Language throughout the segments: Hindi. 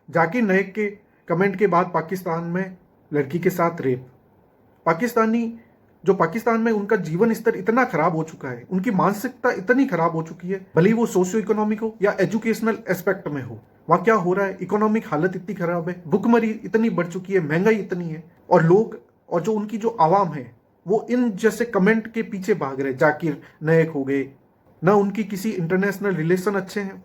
जाकिर नाइक के कमेंट के बाद पाकिस्तान में लड़की के साथ रेप। पाकिस्तान में उनका जीवन स्तर इतना खराब हो चुका है, उनकी मानसिकता इतनी खराब हो चुकी है, भले ही वो सोशियो इकोनॉमिक हो या एजुकेशनल एस्पेक्ट में हो। वहाँ क्या हो रहा है, इकोनॉमिक हालत इतनी खराब है, भुखमरी इतनी बढ़ चुकी है, महंगाई इतनी है, और लोग और जो उनकी जो आवाम है वो इन जैसे कमेंट के पीछे भाग रहे। जाकिर नाइक हो गए, ना उनकी किसी इंटरनेशनल रिलेशन अच्छे हैं,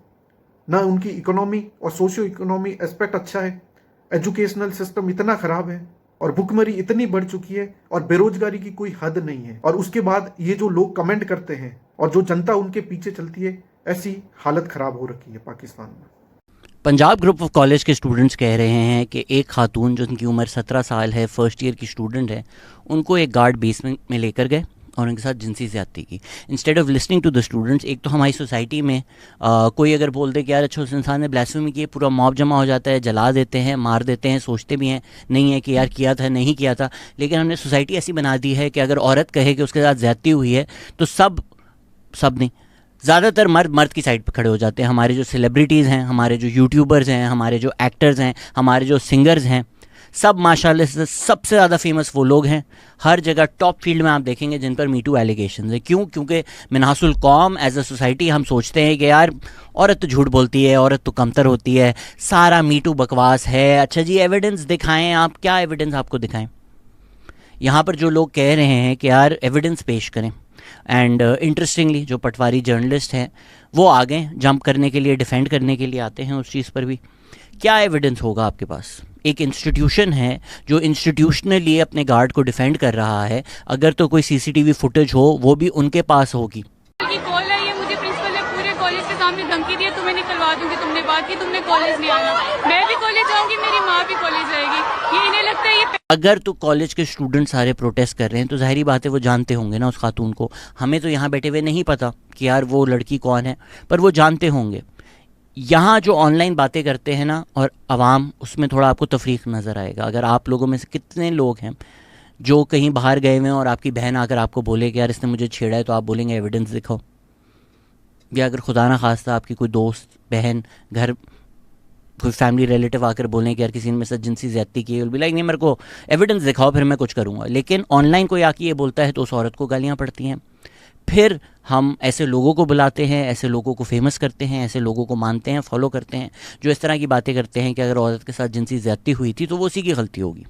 ना उनकी इकोनॉमी और सोशियो इकोनॉमी एस्पेक्ट अच्छा है, एजुकेशनल सिस्टम इतना खराब है, और भुखमरी इतनी बढ़ चुकी है, और बेरोजगारी की कोई हद नहीं है। और उसके बाद ये जो लोग कमेंट करते हैं और जो जनता उनके पीछे चलती है, ऐसी हालत खराब हो रखी है पाकिस्तान में। पंजाब ग्रुप ऑफ कॉलेज के स्टूडेंट्स कह रहे हैं कि एक खातून जो उनकी उम्र 17 साल है, फर्स्ट ईयर की स्टूडेंट है, उनको एक गार्ड बेसमेंट में लेकर गए और उनके साथ जिनसी ज़्यादती की। Instead of listening to the students, एक तो हमारी सोसाइटी में कोई अगर बोल दे कि यार अच्छा उस इंसान ने ब्लास्फेमी की, पूरा मॉब जमा हो जाता है, जला देते हैं, मार देते हैं, सोचते भी हैं नहीं है कि यार किया था नहीं किया था। लेकिन हमने सोसाइटी ऐसी बना दी है कि अगर औरत कहे कि उसके साथ ज़्यादती हुई है तो सब नहीं, ज़्यादातर मर्द की साइड पर खड़े हो जाते हैं। हमारे जो सेलिब्रिटीज़ हैं, हमारे जो यूट्यूबर्स हैं, हमारे जो एक्टर्स हैं, हमारे जो सिंगर्स हैं, सब माशाल्लाह से सबसे ज़्यादा फेमस वो लोग हैं। हर जगह टॉप फील्ड में आप देखेंगे जिन पर मीटू एलिगेशन है। क्यों? क्योंकि मिनासुल कौम एज अ सोसाइटी हम सोचते हैं कि यार औरत तो झूठ बोलती है, औरत तो कमतर होती है, सारा मीटू बकवास है। अच्छा जी, एविडेंस दिखाएं, आप क्या एविडेंस आपको दिखाएं? यहाँ पर जो लोग कह रहे हैं कि यार एविडेंस पेश करें, एंड इंटरेस्टिंगली जो पटवारी जर्नलिस्ट हैं वो आ गए जंप करने के लिए, डिफेंड करने के लिए आते हैं उस चीज़ पर भी। क्या एविडेंस होगा आपके पास? एक इंस्टीट्यूशन है जो इंस्टीट्यूशनली अपने गार्ड को डिफेंड कर रहा है, अगर तो कोई सीसीटीवी फुटेज हो वो भी उनके पास होगी। कॉल है, ये मुझे प्रिंसिपल ने पूरे कॉलेज के सामने धमकी दी है, तुम्हें निकलवा दूंगी, तुमने बात की, तुमने कॉलेज नहीं आना। मैं भी कॉलेज जाऊंगी, मेरी माँ भी कॉलेज जाएगी। ये इन्हें लगता है ये अगर तो कॉलेज के स्टूडेंट सारे प्रोटेस्ट कर रहे हैं तो जाहिर बात है वो जानते होंगे ना उस खातून को। हमें तो यहाँ बैठे हुए नहीं पता कि यार वो लड़की कौन है, पर वो जानते होंगे। यहाँ जो ऑनलाइन बातें करते हैं ना और आवाम, उसमें थोड़ा आपको तफरीक नज़र आएगा। अगर आप लोगों में से कितने लोग हैं जो कहीं बाहर गए हुए हैं और आपकी बहन आकर आपको बोले कि यार इसने मुझे छेड़ा है, तो आप बोलेंगे एविडेंस दिखाओ। या अगर खुदा ना खास्ता आपकी कोई दोस्त, बहन, घर कोई फैमिली रिलेटिव आकर बोलें कि यार किसी ने मेरे साथ जिनसी ज़्यादती की है, भी लाइक नहीं मेरे को एविडेंस दिखाओ फिर मैं कुछ करूँगा। लेकिन ऑनलाइन कोई आके ये बोलता है तो उस औरत को गालियाँ पड़ती हैं। फिर हम ऐसे लोगों को बुलाते हैं, ऐसे लोगों को फेमस करते हैं, ऐसे लोगों को मानते हैं, फॉलो करते हैं जो इस तरह की बातें करते हैं कि अगर औरत के साथ जिनसी ज़्यादती हुई थी तो वो उसी की गलती होगी।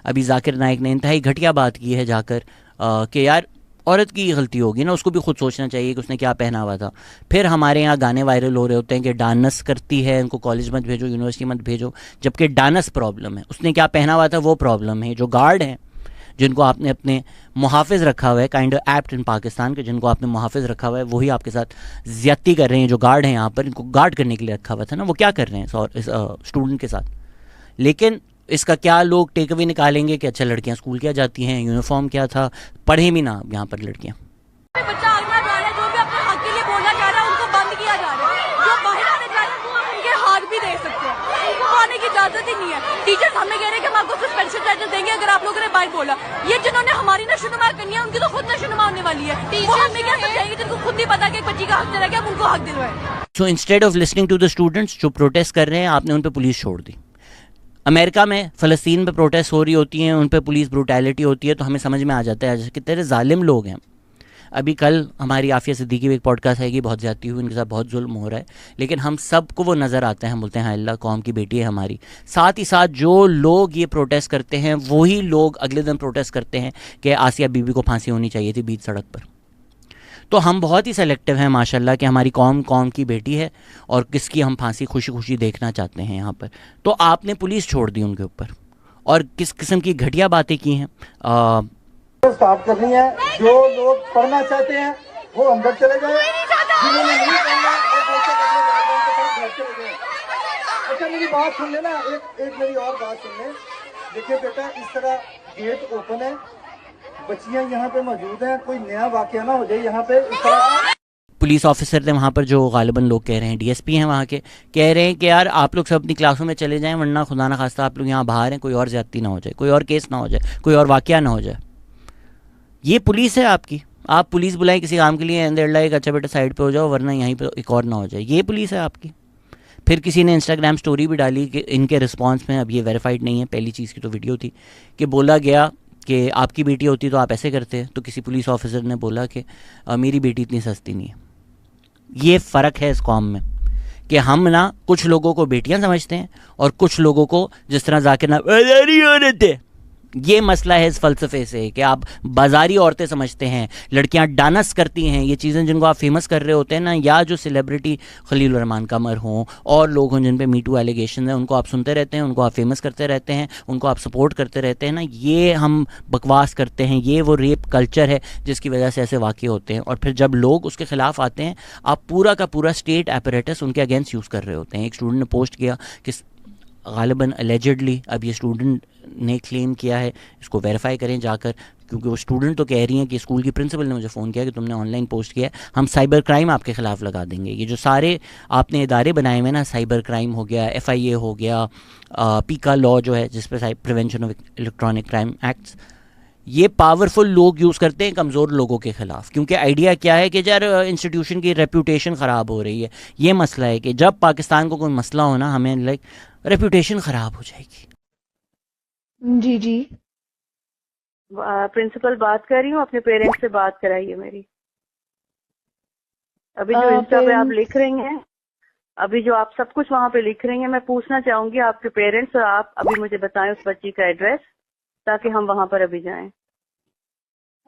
अभी जाकिर नाइक ने इंतहाई घटिया बात की है जाकर कि यार औरत की गलती होगी ना, उसको भी खुद सोचना चाहिए कि उसने क्या पहना हुआ था। फिर हमारे यहाँ गाने वायरल हो रहे होते हैं कि डांस करती है, उनको कॉलेज मत भेजो, यूनिवर्सिटी मत भेजो, जबकि डांस प्रॉब्लम है, उसने क्या पहना हुआ था वो प्रॉब्लम है। जो गार्ड हैं जिनको आपने अपने मुहाफिज रखा हुआ है, kind of act in Pakistan के, जिनको आपने मुहाफिज रखा हुआ है वही आपके साथ ज्यादती कर रहे हैं। जो गार्ड हैं यहाँ पर, इनको गार्ड करने के लिए रखा हुआ था ना, वो क्या कर रहे हैं इस स्टूडेंट के साथ? लेकिन इसका क्या लोग टेक अवे निकालेंगे कि अच्छा लड़कियां स्कूल क्या जाती हैं, यूनिफॉर्म क्या था, पढ़े भी ना यहाँ पर लड़कियां। बच्चा आगना जा रहा है, जो भी अपने हक के लिए बोलना चाह रहा है उनको बंद किया जा रहा है। जो बाहर आने जा रहे हैं वो हम उनके हाथ भी दे सकते हैं, उनको आने की इजाजत ही नहीं है। टीचर्स हमें कह रहे हैं कि हम आपको सस्पेंशन लेटर देंगे अगर आप लोगों ने बाहर बोला। ये जिन्होंने हमारी नशोनुमा करनी है उनकी तो खुद नशोनुमा होने वाली है। वो हमें क्या समझाएंगे जिनको खुद ही पता कि एक बच्ची का हक चला गया, हम उनको हक दिलवाएं। So instead of listening to the students जो प्रोटेस्ट कर रहे हैं, आपने उन पर पुलिस छोड़ दी। अमेरिका में फ़लस्तीन पे प्रोटेस्ट हो रही होती हैं, उन पे पुलिस ब्रूटैलिटी होती है, तो हमें समझ में आ जाता है कि तेरे जालिम लोग हैं। अभी कल हमारी आफिया सिद्दीकी भी एक पॉडकास्ट है कि बहुत ज़्यादती हुई, उनके साथ बहुत जुल्म हो रहा है, लेकिन हम सबको वो नज़र आता है, हम बोलते हैं हाँ अल्लाह कौम की बेटी है हमारी। साथ ही साथ जो लोग ये प्रोटेस्ट करते हैं वही लोग अगले दिन प्रोटेस्ट करते हैं कि आसिया बीबी को फांसी होनी चाहिए थी बीच सड़क पर। तो हम बहुत ही सेलेक्टिव हैं माशाल्लाह कि हमारी कौम की बेटी है और किसकी हम फांसी खुशी खुशी देखना चाहते हैं यहाँ पर। तो आपने पुलिस छोड़ दी उनके ऊपर और किस किस्म की घटिया बातें की हैं। स्टार्ट करनी है। जो लोग पढ़ना चाहते हैं वो अंदर चले जाए, जिन्होंने नहीं पढ़ना वो बच्चे अपने घर चले जाए। अच्छा मेरी बात सुन लेना, एक मेरी और बात सुन ले। देखिए बेटा, इस तरह गेट ओपन है, बच्चियां यहाँ पे मौजूद हैं, कोई नया वाकया ना हो जाए यहाँ पे इस तरह। पुलिस ऑफिसर थे वहाँ पर जो गालिबन लोग कह रहे हैं, डीएसपी हैं वहाँ के, कह रहे हैं कि यार आप लोग सब अपनी क्लासों में चले जाएं, वरना खुदा ना खास्ता आप लोग यहाँ बाहर हैं, कोई और ज्यादती ना हो जाए, कोई और केस ना हो जाए, कोई और वाकया ना हो जाए। ये पुलिस है आपकी, आप पुलिस बुलाएं किसी काम के लिए, अंदर एक अच्छा बेटा साइड पे हो जाओ वरना यहीं पे एक और ना हो जाए, ये पुलिस है आपकी। फिर किसी ने इंस्टाग्राम स्टोरी भी डाली कि इनके रिस्पांस में, अब ये वेरीफाइड नहीं है, पहली चीज़ की तो वीडियो थी, कि बोला गया कि आपकी बेटी होती तो आप ऐसे करते। तो किसी पुलिस ऑफिसर ने बोला कि मेरी बेटी इतनी सस्ती नहीं है। ये फ़र्क है इस कौम में कि हम ना कुछ लोगों को बेटियां समझते हैं और कुछ लोगों को, जिस तरह जाकिर ना बाजारी औरतें, ये मसला है इस फ़लसफ़े से कि आप बाजारी औरतें समझते हैं, लड़कियां डांस करती हैं, ये चीज़ें जिनको आप फेमस कर रहे होते हैं ना, या जो सेलिब्रिटी खलील रहमान कमर हों और लोग हों जिन पे मीटू एलिगेशन है, उनको आप सुनते रहते हैं, उनको आप फेमस करते रहते हैं, उनको आप सपोर्ट करते रहते हैं ना, ये हम बकवास करते हैं। ये वो रेप कल्चर है जिसकी वजह से ऐसे वाक़े होते हैं। और फिर जब लोग उसके ख़िलाफ़ आते हैं, आप पूरा का पूरा स्टेट एपरेटस उनके अगेंस्ट यूज़ कर रहे होते हैं। एक स्टूडेंट ने पोस्ट किया कि गालिबन अलेजेडली, अब ये स्टूडेंट ने क्लेम किया है, इसको वेरीफाई करें जाकर, क्योंकि वो स्टूडेंट तो कह रही हैं कि स्कूल की प्रिंसिपल ने मुझे फ़ोन किया कि तुमने ऑनलाइन पोस्ट किया है, हम साइबर क्राइम आपके ख़िलाफ़ लगा देंगे। ये जो सारे आपने इदारे बनाए हुए ना, साइबर क्राइम हो गया, FIA हो गया, पीका लॉ जो है जिस पर prevention of electronic crime acts, ये पावरफुल लोग यूज़ करते हैं कमज़ोर लोगों के ख़िलाफ़। क्योंकि आइडिया क्या है कि यार इंस्टीट्यूशन की रेपूटेशन ख़राब हो रही है। ये मसला है कि जब पाकिस्तान को कोई मसला हो ना, हमें लाइक रेपूटेशन ख़राब हो जाएगी। जी जी, प्रिंसिपल बात कर रही हूँ, अपने पेरेंट्स से बात कराइए मेरी। अभी जो इंस्टा पे आप लिख रही हैं, अभी जो आप सब कुछ वहाँ पे लिख रही हैं, मैं पूछना चाहूंगी आपके पेरेंट्स, और आप अभी मुझे बताएं उस बच्ची का एड्रेस ताकि हम वहाँ पर अभी जाएं।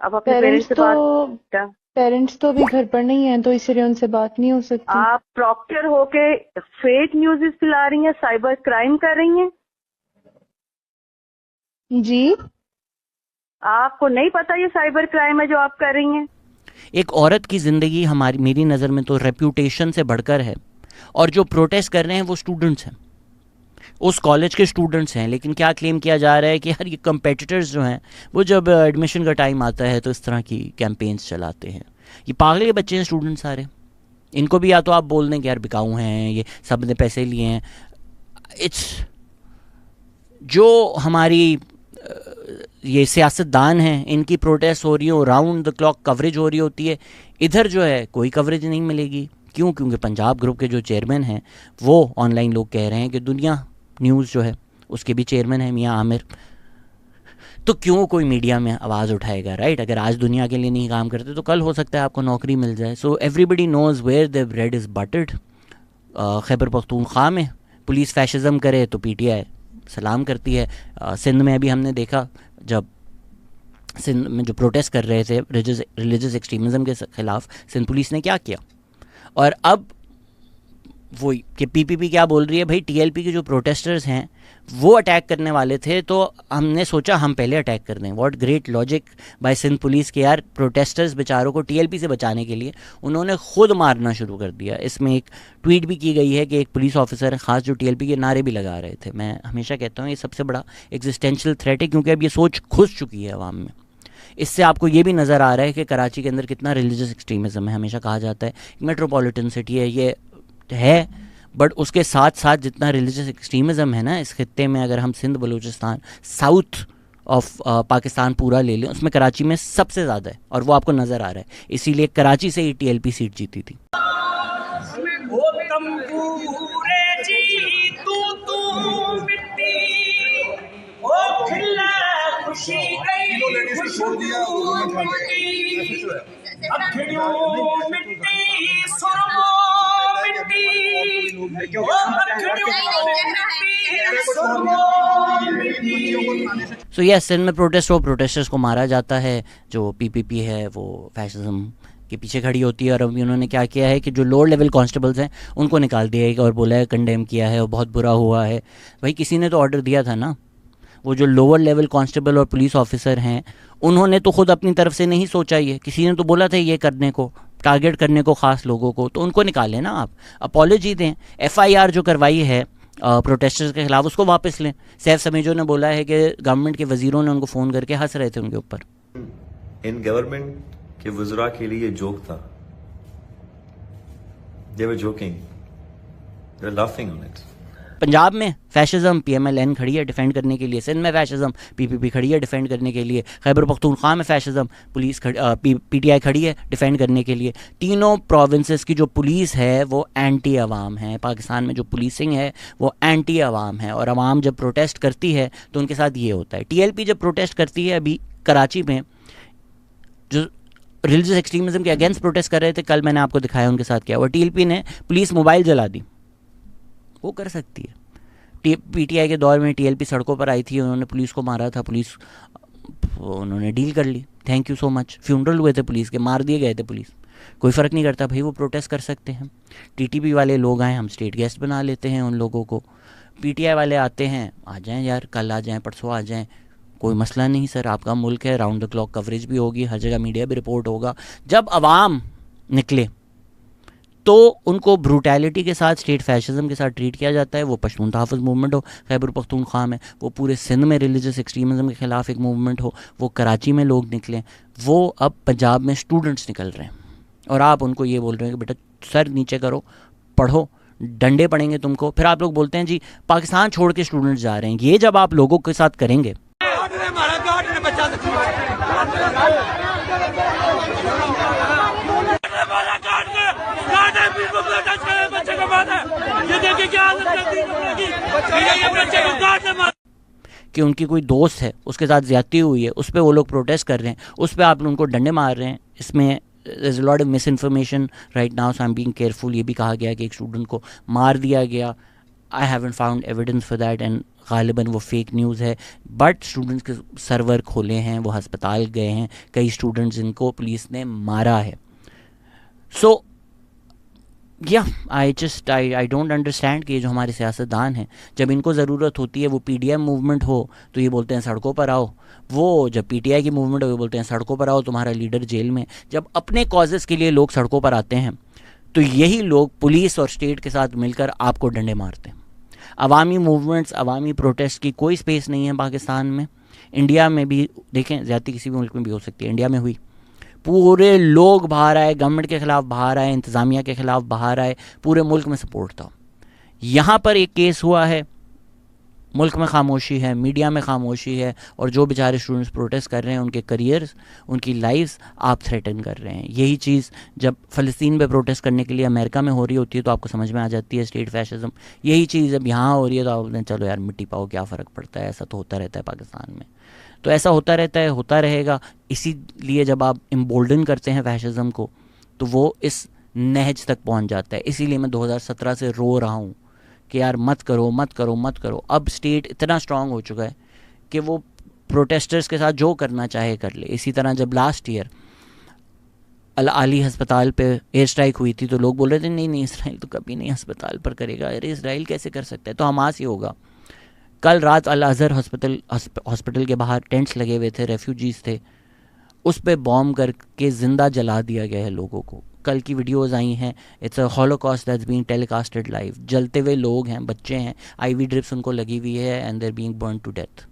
आप अपने पेरेंट्स से बात, पेरेंट्स तो अभी घर पर नहीं है, तो इसलिए उनसे बात नहीं हो सकती। आप प्रॉक्टर होके फेक न्यूज़ फैला रही हैं, साइबर क्राइम कर रही हैं। जी, आपको नहीं पता ये साइबर क्राइम है जो आप कर रही हैं? एक औरत की ज़िंदगी मेरी नज़र में तो रेप्यूटेशन से बढ़कर है। और जो प्रोटेस्ट कर रहे हैं वो स्टूडेंट्स हैं, उस कॉलेज के स्टूडेंट्स हैं। लेकिन क्या क्लेम किया जा रहा है कि यार ये कंपेटिटर्स जो हैं वो जब एडमिशन का टाइम आता है तो इस तरह की कैंपेन्स चलाते हैं। ये पागल के बच्चे हैं स्टूडेंट सारे। इनको भी या तो आप बोल दें कि यार बिकाऊ हैं, ये सब ने पैसे लिए हैं। इट्स जो हमारी ये सियासतदान हैं, इनकी प्रोटेस्ट हो रही हो, राउंड द क्लॉक कवरेज हो रही होती है, इधर जो है कोई कवरेज नहीं मिलेगी। क्यों? क्योंकि पंजाब ग्रुप के जो चेयरमैन हैं वो ऑनलाइन लोग कह रहे हैं कि दुनिया न्यूज़ जो है उसके भी चेयरमैन है मियाँ आमिर। तो क्यों कोई मीडिया में आवाज़ उठाएगा, राइट? अगर आज दुनिया के लिए नहीं काम करते तो कल हो सकता है आपको नौकरी मिल जाए। So everybody knows where the bread is buttered. Khyber Pakhtunkhwa में पुलिस फैशिज़म करे तो PTI सलाम करती है। सिंध में अभी हमने देखा, जब सिंध में जो प्रोटेस्ट कर रहे थे रिलीजियस एक्सट्रीमिज़म के ख़िलाफ़, सिंध पुलिस ने क्या किया। और अब वो कि PPP क्या बोल रही है, भाई TLP के जो प्रोटेस्टर्स हैं वो अटैक करने वाले थे तो हमने सोचा हम पहले अटैक कर दें। What great logic by Sindh police के यार, प्रोटेस्टर्स बेचारों को TLP से बचाने के लिए उन्होंने खुद मारना शुरू कर दिया। इसमें एक ट्वीट भी की गई है कि एक पुलिस ऑफिसर ख़ास जो TLP के नारे भी लगा रहे थे। मैं हमेशा कहता हूँ ये सबसे बड़ा एग्जिस्टेंशियल थ्रेट है, क्योंकि अब ये सोच घुस चुकी है अवाम में। इससे आपको ये भी नज़र आ रहा है कि कराची के अंदर कितना रिलीजियस एक्सट्रीमिज़म है। हमेशा कहा जाता है मेट्रोपॉलिटन सिटी है, ये है, बट उसके साथ साथ जितना रिलीजियस एक्सट्रीमिज़म है ना इस खित्ते में, अगर हम सिंध बलूचिस्तान साउथ ऑफ पाकिस्तान पूरा ले लें, उसमें कराची में सबसे ज़्यादा है और वो आपको नज़र आ रहा है। इसीलिए कराची से ही TLP सीट जीती थी। सो यस, सिंध में प्रोटेस्ट हो, प्रोटेस्टर्स को मारा जाता है। जो PPP है वो फैशिज्म के पीछे खड़ी होती है। और अभी उन्होंने क्या किया है कि जो लोअर लेवल कांस्टेबल्स हैं उनको निकाल दिया है और बोला है कंडेम किया है और बहुत बुरा हुआ है। भाई किसी ने तो ऑर्डर दिया था ना। वो जो लोअर लेवल कांस्टेबल और पुलिस ऑफिसर हैं उन्होंने तो खुद अपनी तरफ से नहीं सोचा, ये किसी ने तो बोला था ये करने को, टारगेट करने को ख़ास लोगों को, तो उनको निकालें ना आप, अपॉलॉजी दें। FIR जो करवाई है प्रोटेस्टर्स के खिलाफ उसको वापस लें। सैफ समीजो ने बोला है कि गवर्नमेंट के वजीरों ने उनको फ़ोन करके हंस रहे थे उनके ऊपर। इन गवर्नमेंट के वज़रा के लिए जोक था, they were joking, they were laughing on it. Punjab में फैशिज्म PMLN खड़ी है डिफेंड करने के लिए, सिंध में फैशिज्म PPP खड़ी है डिफेंड करने के लिए, खैबर पख्तूनख्वा में फैशिज्म पुलिस PTI खड़ी है डिफेंड करने के लिए। तीनों प्रोविंसेस की जो पुलिस है वो एंटी अवाम है। पाकिस्तान में जो पुलिसिंग है वो एंटी अवाम है, और अवाम जब प्रोटेस्ट करती है तो उनके साथ ये होता है। TLP जब प्रोटेस्ट करती है, अभी कराची में जो रिलीजियस एक्सट्रीमिज्म के अगेंस्ट प्रोटेस्ट कर रहे थे, कल मैंने आपको दिखाया उनके साथ क्या हुआ। TLP ने पुलिस मोबाइल जला दी, वो कर सकती है। PTI के दौर में TLP सड़कों पर आई थी, उन्होंने पुलिस को मारा था, पुलिस उन्होंने डील कर ली, thank you so much. Funeral हुए थे पुलिस के, मार दिए गए थे पुलिस, कोई फ़र्क नहीं करता भाई, वो प्रोटेस्ट कर सकते हैं। TTP वाले लोग आए, हम स्टेट गेस्ट बना लेते हैं उन लोगों को। PTI वाले आते हैं, आ जाएं यार, कल आ जाएं, परसों आ जाएं, कोई मसला नहीं सर, आपका मुल्क है, राउंड द क्लॉक कवरेज भी होगी, हर जगह मीडिया भी रिपोर्ट होगा। जब अवाम निकले तो उनको ब्रूटैलिटी के साथ, स्टेट फैशिज्म के साथ ट्रीट किया जाता है। वो पश्तून तहफ़्फ़ुज़ मूवमेंट हो खैबर पख्तूनख्वा में, वो पूरे सिंध में रिलीजियस एक्सट्रीमिज़म के ख़िलाफ़ एक मूवमेंट हो, वो कराची में लोग निकलें, वो अब पंजाब में स्टूडेंट्स निकल रहे हैं, और आप उनको ये बोल रहे हैं कि बेटा सर नीचे करो, पढ़ो, डंडे पड़ेंगे तुमको। फिर आप लोग बोलते हैं जी पाकिस्तान छोड़ के स्टूडेंट्स जा रहे हैं। ये जब आप लोगों के साथ करेंगे, कि उनकी कोई दोस्त है उसके साथ ज़्यादती हुई है, उस पर वो लोग प्रोटेस्ट कर रहे हैं, उस पर आप उनको डंडे मार रहे हैं, इसमें there's a lot of misinformation right now, so I'm being careful। ये भी कहा गया कि एक स्टूडेंट को मार दिया गया, I haven't found evidence for that, and ग़ालिबन वो फेक न्यूज़ है। बट स्टूडेंट्स के सर्वर खोले हैं, वो हस्पताल गए हैं, कई स्टूडेंट्स जिनको पुलिस ने मारा है। सो आई डोंट अंडरस्टैंड कि ये जो हमारे सियासतदान हैं, जब इनको ज़रूरत होती है, वो PDM मूवमेंट हो तो ये बोलते हैं सड़कों पर आओ, वो जब PTI की मूवमेंट हो ये बोलते हैं सड़कों पर आओ, तुम्हारा लीडर जेल में। जब अपने कॉजेज़ के लिए लोग सड़कों पर आते हैं तो यही लोग पुलिस और स्टेट के साथ मिलकर आपको डंडे मारते हैं। अवामी मूवमेंट्स, अवामी प्रोटेस्ट की कोई स्पेस नहीं है पाकिस्तान में। इंडिया में भी देखें, ज़्यादती किसी भी मुल्क में भी हो सकती है, इंडिया में हुई, पूरे लोग बाहर आए, गवर्नमेंट के ख़िलाफ़ बाहर आए, इंतज़ामिया के ख़िलाफ़ बाहर आए, पूरे मुल्क में सपोर्ट था। यहाँ पर एक केस हुआ है, मुल्क में खामोशी है, मीडिया में खामोशी है, और जो बेचारे स्टूडेंट्स प्रोटेस्ट कर रहे हैं उनके करियर्स, उनकी लाइफ्स आप थ्रेटन कर रहे हैं। यही चीज़ जब फ़लस्तीन पे प्रोटेस्ट करने के लिए अमेरिका में हो रही होती है तो आपको समझ में आ जाती है स्टेट फैशिज्म। यही चीज़ जब यहाँ हो रही है तो आप बोलते हैं चलो यार मिट्टी पाओ, क्या फ़र्क पड़ता है, ऐसा तो होता रहता है पाकिस्तान में। तो ऐसा होता रहता है, होता रहेगा। इसीलिए जब आप इम्बोल्डन करते हैं फैशिज्म को तो वो इस नहज तक पहुँच जाता है। इसीलिए मैं 2017 से रो रहा हूँ कि यार मत करो, मत करो, मत करो। अब स्टेट इतना स्ट्रांग हो चुका है कि वो प्रोटेस्टर्स के साथ जो करना चाहे कर ले। इसी तरह जब लास्ट ईयर अल आली अस्पताल पे एयर स्ट्राइक हुई थी तो लोग बोल रहे थे नहीं नहीं इसराइल तो कभी नहीं अस्पताल पर करेगा, अरे इसराइल कैसे कर सकता है, तो हमास ही होगा। कल रात अल अज़हर हॉस्पिटल के बाहर टेंट्स लगे हुए थे, रेफ्यूजीज़ थे, उस पे बॉम्ब करके ज़िंदा जला दिया गया है लोगों को। कल की वीडियोज़ आई हैं, it's a Holocaust that's being telecasted live. जलते हुए लोग हैं, बच्चे हैं, IV ड्रिप्स उनको लगी हुई है and they are being burn to death.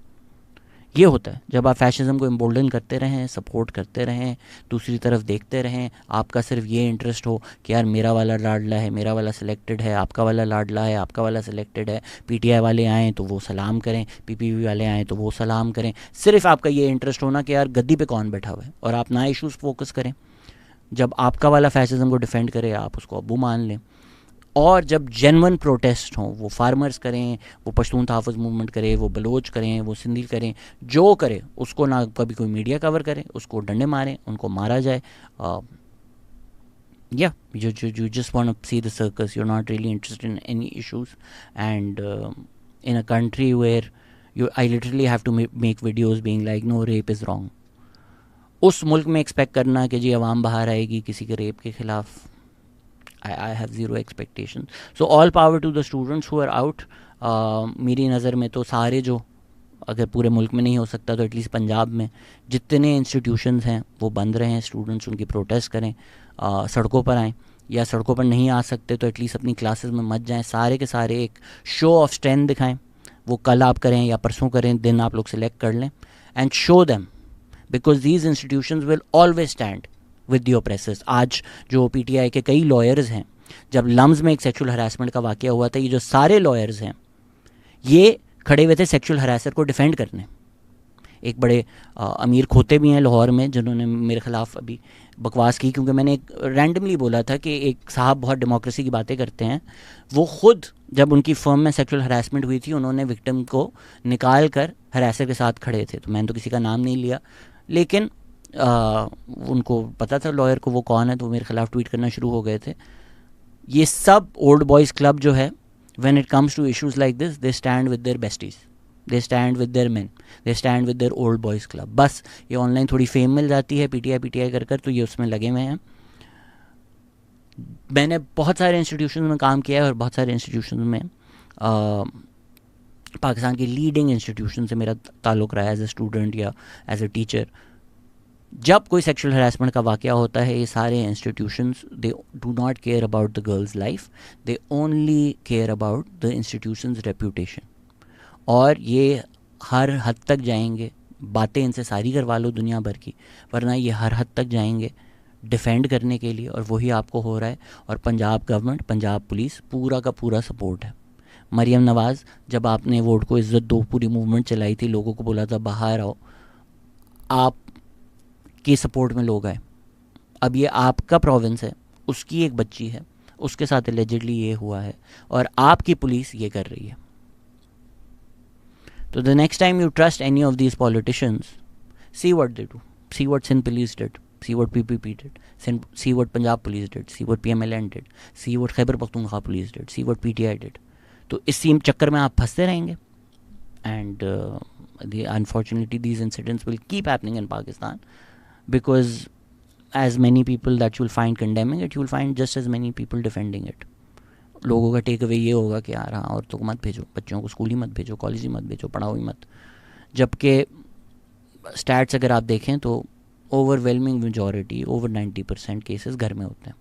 ये होता है जब आप फैशिज्म को इम्बोल्डन करते रहें, सपोर्ट करते रहें, दूसरी तरफ देखते रहें, आपका सिर्फ ये इंटरेस्ट हो कि यार मेरा वाला लाडला है, मेरा वाला सिलेक्टेड है, आपका वाला लाडला है, आपका वाला सिलेक्टेड है, PTI वाले आएँ तो वो सलाम करें, PPP वाले आएँ तो वो सलाम करें। सिर्फ आपका ये इंटरेस्ट होना कि यार गद्दी पे कौन बैठा हुआ है, और आप ना इशूज़ फोकस करें। जब आपका वाला फैशिज्म को डिफेंड करे आप उसको अबू मान लें, और जब जेन्युइन प्रोटेस्ट हों, वो फार्मर्स करें, वो पश्तून तहफ़्फ़ुज़ मूवमेंट करें, वो बलोच करें, वो सिंधी करें, जो करे उसको ना कभी कोई मीडिया कवर करे, उसको डंडे मारें, उनको मारा जाए। या you just want to see the circus, you're not really interested in any issues, and in a country where I literally have to make videos being like no rape is wrong, उस मुल्क में एक्सपेक्ट करना कि जी अवाम बाहर आएगी किसी के रेप के ख़िलाफ़, I have zero expectation. So all power to the students who are out. मेरी नज़र में तो सारे जो, अगर पूरे मुल्क में नहीं हो सकता तो एटलीस्ट पंजाब में जितने इंस्टीट्यूशंस हैं वो बंद रहें, स्टूडेंट्स उनकी प्रोटेस्ट करें, सड़कों पर आएँ, या सड़कों पर नहीं आ सकते तो एटलीस्ट अपनी क्लासेस में मत जाएं। सारे के सारे एक शो ऑफ स्ट्रेंथ दिखाएं, वो कल आप करें या परसों करें, दिन आप लोग सेलेक्ट कर लें, and show them because these institutions will always stand with the oppressors. आज जो PTI के कई लॉयर्स हैं, जब लम्स में एक सेक्सुअल हरासमेंट का वाक़या हुआ था, ये जो सारे लॉयर्स हैं ये खड़े हुए थे सेक्सुअल हरासर को डिफेंड करने। एक बड़े अमीर खोते भी हैं लाहौर में जिन्होंने मेरे ख़िलाफ़ अभी बकवास की, क्योंकि मैंने एक रैंडमली बोला था कि एक साहब बहुत डेमोक्रेसी की बातें करते हैं। वो ख़ुद जब उनकी फर्म में सेक्सुअल हरासमेंट हुई थी, उन्होंने विक्टिम को निकाल कर हरासर के साथ खड़े थे। तो मैंने तो किसी का नाम नहीं लिया, लेकिन उनको पता था लॉयर को वो कौन है, तो वो मेरे ख़िलाफ़ ट्वीट करना शुरू हो गए थे। ये सब ओल्ड बॉयज़ क्लब जो है, when it comes to issues like this, they stand with their besties, they stand with their men, they stand with their old boys club. बस ये ऑनलाइन थोड़ी फेम मिल जाती है पीटीआई कर तो ये उसमें लगे हुए हैं। मैंने बहुत सारे इंस्टीट्यूशन में काम किया है और बहुत सारे इंस्टीट्यूशन में पाकिस्तान के लीडिंग इंस्टीट्यूशन से मेरा ताल्लुक़ रहा है एज ए स्टूडेंट या एज ए टीचर। जब कोई सेक्सुअल हरासमेंट का वाक़या होता है, ये सारे institutions they do not care about the girls life, they only care about the institutions reputation. और ये हर हद तक जाएंगे, बातें इनसे सारी करवा लो दुनिया भर की, वरना ये हर हद तक जाएंगे डिफेंड करने के लिए, और वही आपको हो रहा है। और पंजाब गवर्नमेंट, पंजाब पुलिस पूरा का पूरा सपोर्ट है। मरियम नवाज़, जब आपने वोट को इज़्ज़त दो पूरी मूवमेंट चलाई थी, लोगों को बोला था बाहर आओ, आप की सपोर्ट में लोग आए। अब ये आपका प्रोविंस है, उसकी एक बच्ची है, उसके साथ एलिजिडली ये हुआ है और आपकी पुलिस ये कर रही है। तो the next time you trust any of these politicians, see what they do, see what Sindh police did, see what PPP did, see what Punjab police did, see what PMLN did, see what Khyber Pakhtunkhwa police did, see what PTI did. तो इस सीम चक्कर में आप फंसते रहेंगे, and unfortunately these incidents will keep happening in Pakistan, because as many people that you will find condemning it, you will find just as many people defending it. लोगों का टेक अवे ये होगा कि यार हाँ, औरतों को मत भेजो, बच्चों को स्कूल ही मत भेजो, कॉलेज ही मत भेजो, पढ़ाओ ही मत। जबकि स्टैट्स अगर आप देखें तो ओवरवेलमिंग मेजॉरिटी, ओवर 90% केसेस घर में होते हैं।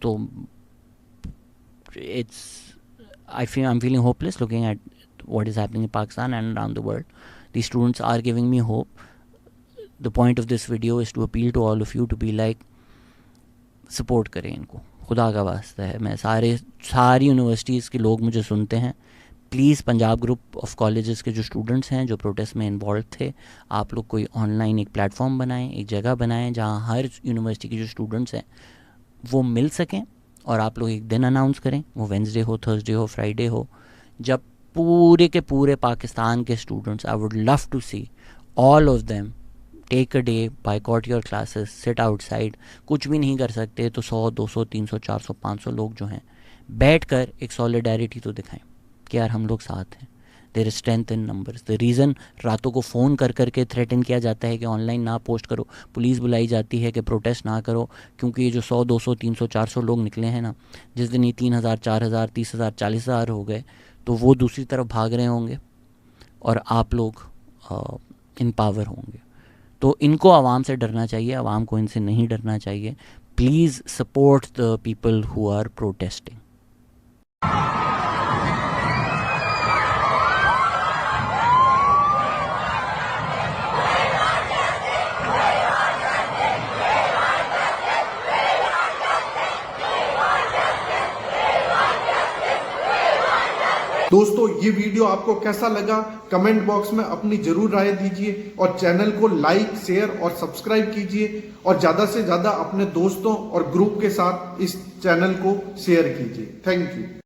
तो I am feeling hopeless looking at what is happening in Pakistan and around the world. The students are giving me hope. The point of this video is to appeal to all of you to be like, support करें इनको, खुदा का वास्ता है। मैं सारी यूनिवर्सिटीज़ के लोग मुझे सुनते हैं, please Punjab group of colleges के जो स्टूडेंट्स हैं जो प्रोटेस्ट में इन्वॉल्व थे, आप लोग कोई ऑनलाइन एक प्लेटफॉर्म बनाएं, एक जगह बनाएं जहां हर यूनिवर्सिटी के जो स्टूडेंट्स हैं वो मिल सकें, और आप लोग एक दिन अनाउंस करें, वो वेंसडे हो, थर्सडे हो, फ्राइडे हो, जब पूरे के पूरे पाकिस्तान के students, I would love to see all of them take a day, boycott your classes, sit outside. कुछ भी नहीं कर सकते तो 100, 200, 300, 400, 500 लोग जो हैं बैठ कर एक सॉलिडारिटी तो दिखाएं कि यार हम लोग साथ हैं। There is strength in numbers. The reason रातों को फ़ोन कर करके थ्रेटन किया जाता है कि ऑनलाइन ना पोस्ट करो, पुलिस बुलाई जाती है कि प्रोटेस्ट ना करो, क्योंकि ये जो 100, 200, 300, 400 लोग निकले हैं ना, जिस दिन ये 3000, 4000, 30,000, 40,000 हो गए, तो वो दूसरी तरफ भाग रहे होंगे और आप लोग इन पावर होंगे। तो इनको आवाम से डरना चाहिए, आवाम को इनसे नहीं डरना चाहिए। Please support the people who are protesting. दोस्तों, ये वीडियो आपको कैसा लगा कमेंट बॉक्स में अपनी जरूर राय दीजिए, और चैनल को लाइक, शेयर और सब्सक्राइब कीजिए, और ज्यादा से ज्यादा अपने दोस्तों और ग्रुप के साथ इस चैनल को शेयर कीजिए। Thank you.